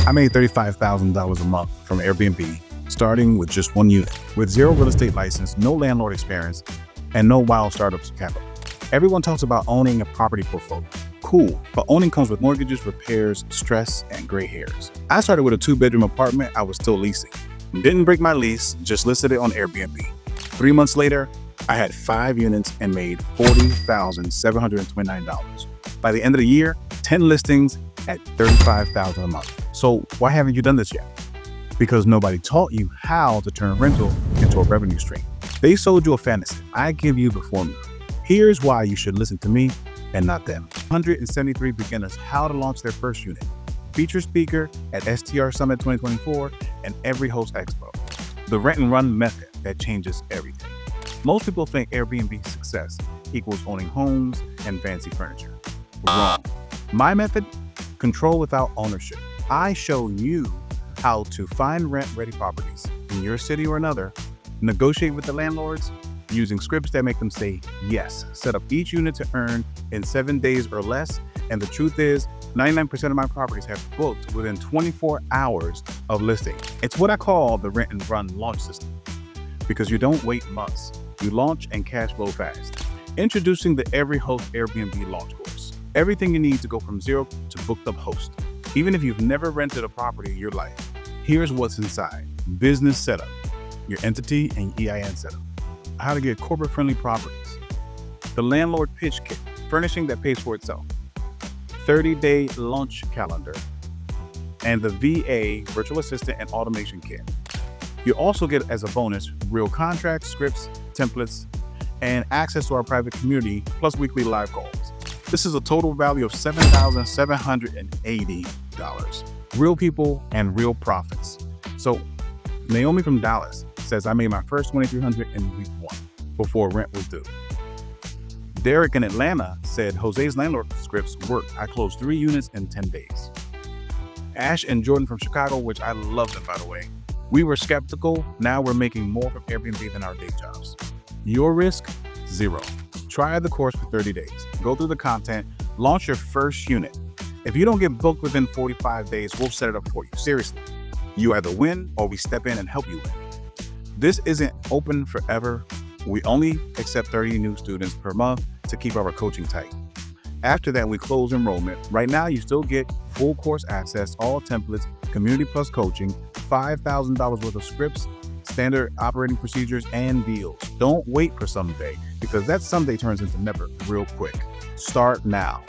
I made $35,000 a month from Airbnb, starting with just one unit, with zero real estate license, no landlord experience, and no wild startups capital. Everyone talks about owning a property portfolio. Cool, but owning comes with mortgages, repairs, stress, and gray hairs. I started with a 2-bedroom apartment I was still leasing. Didn't break my lease, just listed it on Airbnb. 3 months later, I had 5 units and made $40,729. By the end of the year, 10 listings at $35,000 a month. So why haven't you done this yet? Because nobody taught you how to turn rental into a revenue stream. They sold you a fantasy. I give you the formula. Here's why you should listen to me and not them. 173 beginners how to launch their first unit. Feature speaker at STR Summit 2024 and EveryHost Expo. The rent and run method that changes everything. Most people think Airbnb success equals owning homes and fancy furniture. Wrong. My method, control without ownership. I show you how to find rent-ready properties in your city or another, negotiate with the landlords using scripts that make them say yes, set up each unit to earn in 7 days or less, and the truth is, 99% of my properties have booked within 24 hours of listing. It's what I call the rent and run launch system, because you don't wait months, you launch and cash flow fast. Introducing the EveryHost Airbnb launch course. Everything you need to go from zero to booked up host. Even if you've never rented a property in your life, here's what's inside. Business setup, your entity and EIN setup. How to get corporate-friendly properties. The landlord pitch kit, furnishing that pays for itself. 30-day launch calendar. And the VA, virtual assistant and automation kit. You also get as a bonus real contracts, scripts, templates, and access to our private community, plus weekly live calls. This is a total value of $7,780. Real people and real profits. So Naomi from Dallas says I made my first $2,300 in week 1 before rent was due. Derek in Atlanta said Jose's landlord scripts worked. I closed 3 units in 10 days. Ash and Jordan from Chicago, which I love them by the way. We were skeptical. Now we're making more from Airbnb than our day jobs. Your risk, 0. Try the course for 30 days. Go through the content, launch your first unit. If you don't get booked within 45 days, we'll set it up for you. Seriously. You either win or we step in and help you win. This isn't open forever. We only accept 30 new students per month to keep our coaching tight. After that, we close enrollment. Right now, you still get full course access, all templates, community plus coaching, $5,000 worth of scripts, standard operating procedures, and deals. Don't wait for someday, because that someday turns into never real quick. Start now.